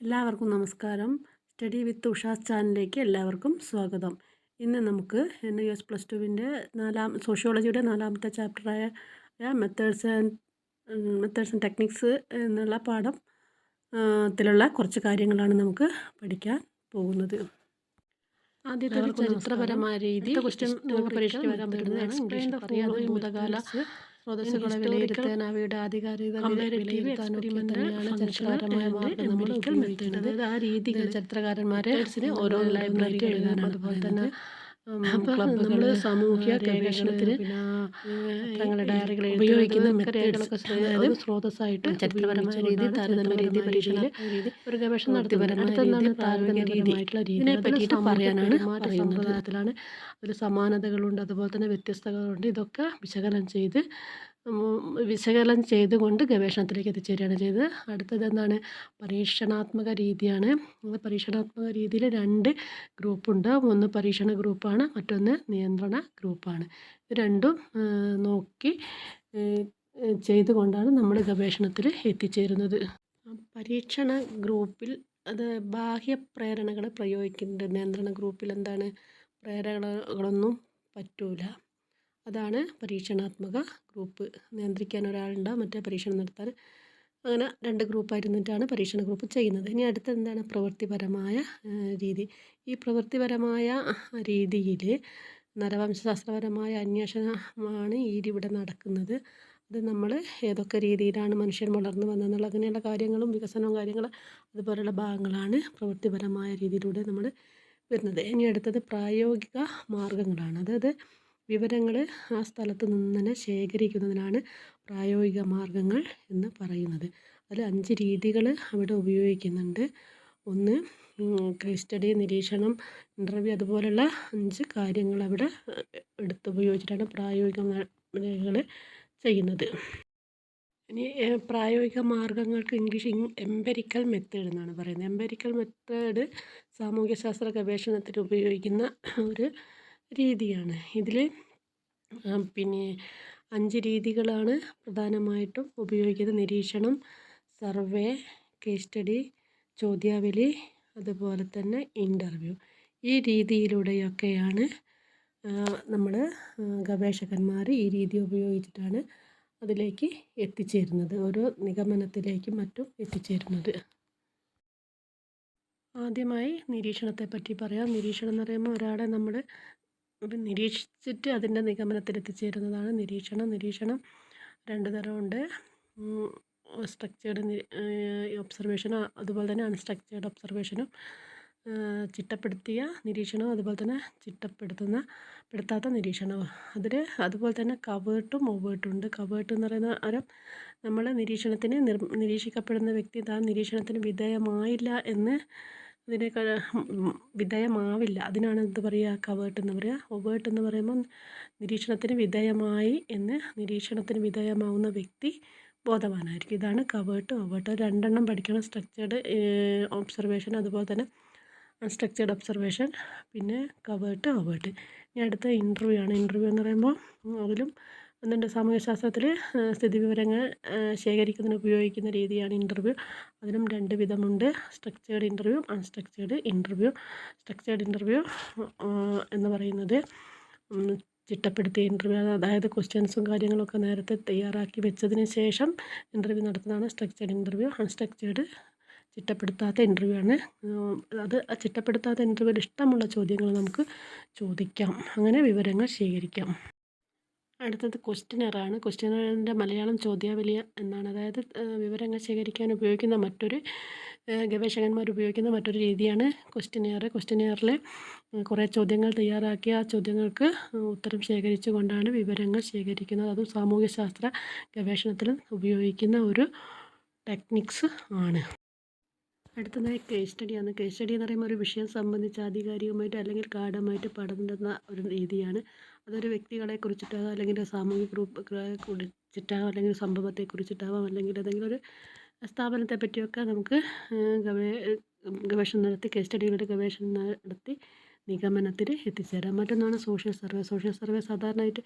എല്ലാവർക്കും നമസ്കാരം. സ്റ്റഡി വിത്ത് ഉഷാസ് ചാനലിലേക്ക് എല്ലാവർക്കും സ്വാഗതം. ഇന്ന് നമുക്ക് NUS+2വിൻ്റെ സോഷ്യോളജിയുടെ 4ാമത്തെ ചാപ്റ്ററായ മെത്തേഡ്സ് ആൻഡ് ടെക്നിക്സ് എന്നുള്ള പാഠത്തിലുള്ള കുറച്ച് കാര്യങ്ങളാണ് നമുക്ക് പഠിക്കാൻ പോകുന്നത്. ആദ്യത്തെ ചരിത്രപരമായ രീതി പരീക്ഷയ്ക്ക് വരാൻ പറ്റുന്നതാണ്. ഇംഗ്ലീഷ് പറയാതെ ഭൂതകാല സ്രോതസ്സുകളെ വിലയിരുത്താൻ അവയുടെ ആധികാരികത വിലയിരുത്താനൊക്കെ തന്നെയാണ് ചരിത്രപരമായ മാർഗ്ഗം നമ്മൾ ഉപയോഗിക്കുന്നത്. ആ രീതി ചരിത്രകാരന്മാരെ ഓരോ ലൈബ്രറികൾ അതുപോലെ തന്നെ ക്ലബ്ബുകൾ സാമൂഹ്യ ഗവേഷണത്തിന് തങ്ങളുടെ ഡയറികൾ ഉപയോഗിക്കുന്ന മെത്തേഡുകളൊക്കെ സ്രോതസ്സായിട്ട് ചരിത്രപരമായ രീതി താരതമ്യ രീതി പരീക്ഷയിൽ ഒരു ഗവേഷണം നടത്തിവരാനാണ് താരതമ്യ രീതിയായിട്ടുള്ള രീതിയെ പറ്റിയിട്ട് പറയാനാണ് സമ്പ്രദായത്തിലാണ്. അതിൽ സമാനതകളുണ്ട്, അതുപോലെ തന്നെ വ്യത്യസ്തതകളുണ്ട്. ഇതൊക്കെ വിശകലനം ചെയ്തുകൊണ്ട് ഗവേഷണത്തിലേക്ക് എത്തിച്ചേരുകയാണ് ചെയ്തത്. അടുത്തത് എന്താണ്? പരീക്ഷണാത്മക രീതിയാണ്. പരീക്ഷണാത്മക രീതിയിൽ 2 ഗ്രൂപ്പുണ്ട്. ഒന്ന് പരീക്ഷണ ഗ്രൂപ്പാണ്, മറ്റൊന്ന് നിയന്ത്രണ ഗ്രൂപ്പാണ്. ഇത് രണ്ടും നോക്കി ചെയ്തുകൊണ്ടാണ് നമ്മൾ ഗവേഷണത്തിൽ എത്തിച്ചേരുന്നത്. പരീക്ഷണ ഗ്രൂപ്പിൽ അത് ബാഹ്യ പ്രേരണകൾ പ്രയോഗിക്കുന്നുണ്ട്. നിയന്ത്രണ ഗ്രൂപ്പിൽ എന്താണ്? പ്രേരണകളൊന്നും പറ്റൂല. അതാണ് പരീക്ഷണാത്മക ഗ്രൂപ്പ്. നിയന്ത്രിക്കാൻ ഒരാളുണ്ടാവും, മറ്റേ പരീക്ഷണം നടത്താൻ. അങ്ങനെ 2 ഗ്രൂപ്പായിരുന്നിട്ടാണ് പരീക്ഷണ ഗ്രൂപ്പ് ചെയ്യുന്നത്. ഇനി അടുത്ത എന്താണ്? പ്രവൃത്തിപരമായ രീതി. ഈ പ്രവൃത്തിപരമായ രീതിയിൽ നരവംശാസ്ത്രപരമായ അന്വേഷണമാണ് ഇവിടെ നടക്കുന്നത്. അത് നമ്മൾ ഏതൊക്കെ രീതിയിലാണ് മനുഷ്യൻ വളർന്നു വന്നതെന്നുള്ള അങ്ങനെയുള്ള കാര്യങ്ങളും വികസനവും അതുപോലെയുള്ള ഭാഗങ്ങളാണ് പ്രവൃത്തിപരമായ രീതിയിലൂടെ നമ്മൾ വരുന്നത്. ഇനി അടുത്തത് പ്രായോഗിക മാർഗങ്ങളാണ്. അതായത് വിവരങ്ങൾ ആ സ്ഥലത്ത് നിന്ന് തന്നെ ശേഖരിക്കുന്നതിനാണ് പ്രായോഗിക മാർഗങ്ങൾ എന്ന് പറയുന്നത്. അതിൽ 5 രീതികൾ അവിടെ ഉപയോഗിക്കുന്നുണ്ട്. ഒന്ന് കേസ് സ്റ്റഡി, നിരീക്ഷണം, ഇൻ്റർവ്യൂ, അതുപോലുള്ള 5 കാര്യങ്ങൾ അവിടെ ഉപയോഗിച്ചിട്ടാണ് പ്രായോഗിക മാർഗങ്ങൾ ചെയ്യുന്നത്. ഇനി പ്രായോഗിക മാർഗങ്ങൾക്ക് ഇംഗ്ലീഷ് എംപെരിക്കൽ മെത്തേഡ് എന്നാണ് പറയുന്നത്. എംപെരിക്കൽ മെത്തേഡ് സാമൂഹ്യശാസ്ത്ര ഗവേഷണത്തിൽ ഉപയോഗിക്കുന്ന ഒരു രീതിയാണ്. ഇതിൽ 5 രീതികളാണ് പ്രധാനമായിട്ടും ഉപയോഗിക്കുന്നത്. നിരീക്ഷണം, സർവേ, കേസ് സ്റ്റഡി, ചോദ്യാവലി, അതുപോലെ തന്നെ ഇൻ്റർവ്യൂ. ഈ രീതിയിലൂടെയൊക്കെയാണ് നമ്മൾ ഗവേഷകന്മാർ ഈ രീതി ഉപയോഗിച്ചിട്ടാണ് അതിലേക്ക് എത്തിച്ചേരുന്നത്, ഓരോ നിഗമനത്തിലേക്കും മറ്റും എത്തിച്ചേരുന്നത്. ആദ്യമായി നിരീക്ഷണത്തെ പറ്റി പറയാം. നിരീക്ഷണം എന്ന് പറയുമ്പോൾ ഒരാളെ നമ്മൾ നിരീക്ഷിച്ചിട്ട് അതിൻ്റെ നിഗമനത്തിൽ എത്തിച്ചേരുന്നതാണ് നിരീക്ഷണം. നിരീക്ഷണം 2 തരമുണ്ട്. സ്ട്രക്ചേർഡ് ഒബ്സർവേഷനും അതുപോലെ തന്നെ അൺസ്ട്രക്ചേർഡ് ഒബ്സർവേഷനും, ചിട്ടപ്പെടുത്തിയ നിരീക്ഷണവും അതുപോലെ തന്നെ ചിട്ടപ്പെടുത്താത്ത നിരീക്ഷണവും. അതുപോലെ തന്നെ കവേർട്ടും ഒവേർട്ടും ഉണ്ട്. കവേർട്ട് എന്ന് പറയുന്ന നമ്മൾ നിരീക്ഷിക്കപ്പെടുന്ന വ്യക്തി താൻ നിരീക്ഷണത്തിന് വിധേയമായില്ല എന്ന് വിധേയമാവില്ല, അതിനാണ് എന്ത് പറയുക? കവേർട്ട് എന്ന് പറയുക. ഒവേർട്ട് എന്ന് പറയുമ്പോൾ നിരീക്ഷണത്തിന് വിധേയമായി എന്ന് നിരീക്ഷണത്തിന് വിധേയമാവുന്ന വ്യക്തി ബോധവാനായിരിക്കും. ഇതാണ് കവേർട്ട്, ഒവേർട്ട്. 2 എണ്ണം പഠിക്കണം. സ്ട്രക്ചേർഡ് ഒബ്സർവേഷൻ, അതുപോലെ തന്നെ അൺസ്ട്രക്ചേർഡ് ഒബ്സർവേഷൻ, പിന്നെ കവേർട്ട്, ഒവേർട്ട്. ഇനി അടുത്ത ഇൻ്റർവ്യൂ ആണ്. ഇൻ്റർവ്യൂ എന്ന് പറയുമ്പോൾ അതിലും എന്തുണ്ട്? സാമൂഹ്യശാസ്ത്രത്തിൽ സ്ഥിതിവിവരങ്ങൾ ശേഖരിക്കുന്നതിന് ഉപയോഗിക്കുന്ന രീതിയാണ് ഇൻ്റർവ്യൂ. അതിനും 2 വിധമുണ്ട്: structured interview, unstructured interview. Structured interview എന്ന് പറയുന്നത് ചിട്ടപ്പെടുത്തിയ ഇൻ്റർവ്യൂ, അതായത് ക്വസ്റ്റ്യൻസും കാര്യങ്ങളൊക്കെ നേരത്തെ തയ്യാറാക്കി വെച്ചതിന് ശേഷം ഇൻ്റർവ്യൂ നടത്തുന്നതാണ് സ്ട്രക്ചേർഡ് ഇൻ്റർവ്യൂ. അൺസ്ട്രക്ചേർഡ് ചിട്ടപ്പെടുത്താത്ത ഇൻ്റർവ്യൂ ആണ്. അത് ചിട്ടപ്പെടുത്താത്ത ഇൻ്റർവ്യൂവിൽ ഇഷ്ടമുള്ള ചോദ്യങ്ങൾ നമുക്ക് ചോദിക്കാം, അങ്ങനെ വിവരങ്ങൾ ശേഖരിക്കാം. അടുത്തത് ക്വസ്റ്റ്യനറാണ്. ക്വസ്റ്റ്യനറിൻ്റെ മലയാളം ചോദ്യാവലി എന്നാണ്. അതായത് വിവരങ്ങൾ ശേഖരിക്കാൻ ഉപയോഗിക്കുന്ന ഗവേഷകന്മാർ ഉപയോഗിക്കുന്ന മറ്റൊരു രീതിയാണ് ക്വസ്റ്റ്യനെയർ. ക്വസ്റ്റ്യനെയറിൽ കുറേ ചോദ്യങ്ങൾ തയ്യാറാക്കി ആ ചോദ്യങ്ങൾക്ക് ഉത്തരം ശേഖരിച്ചു കൊണ്ടാണ് വിവരങ്ങൾ ശേഖരിക്കുന്നത്. അതും സാമൂഹ്യശാസ്ത്ര ഗവേഷണത്തിൽ ഉപയോഗിക്കുന്ന ഒരു ടെക്നിക്സ് ആണ്. അടുത്തതായി കേസ് സ്റ്റഡിയാണ്. കേസ് സ്റ്റഡി എന്ന് പറയുമ്പോൾ ഒരു വിഷയം സംബന്ധിച്ച് ആധികാരികമായിട്ട് അല്ലെങ്കിൽ ഗാഢമായിട്ട് പഠനം ഒരു രീതിയാണ്. അതൊരു വ്യക്തികളെ കുറിച്ചിട്ടാകാം, അല്ലെങ്കിൽ സാമൂഹിക ഗ്രൂപ്പുകളെ കുറിച്ചിട്ടാകാം, അല്ലെങ്കിൽ സംഭവത്തെ കുറിച്ചിട്ടാവാം, അല്ലെങ്കിൽ ഏതെങ്കിലും ഒരു സ്ഥാപനത്തെ പറ്റിയൊക്കെ നമുക്ക് ഗവേഷണം നടത്തി കേസ് സ്റ്റഡികളുടെ ഗവേഷണം നടത്തി നിഗമനത്തിൽ എത്തിച്ചേരാം. മറ്റൊന്നാണ് സോഷ്യൽ സർവേ. സോഷ്യൽ സർവേ സാധാരണയായിട്ട്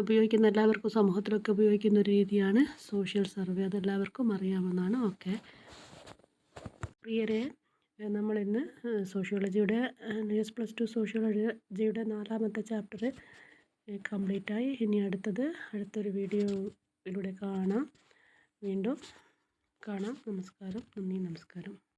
ഉപയോഗിക്കുന്ന എല്ലാവർക്കും സമൂഹത്തിലൊക്കെ ഉപയോഗിക്കുന്ന ഒരു രീതിയാണ് സോഷ്യൽ സർവേ. അതെല്ലാവർക്കും അറിയാവുന്നതാണ്. ഓക്കെ. പ്രിയരെ, നമ്മളിന്ന് സോഷ്യോളജിയുടെ NS+2 സോഷ്യോളജിയുടെ 4ാമത്തെ ചാപ്റ്റർ കംപ്ലീറ്റായി. ഇനി അടുത്തൊരു വീഡിയോയിലൂടെ വീണ്ടും കാണാം. നമസ്കാരം. നന്ദി. നമസ്കാരം.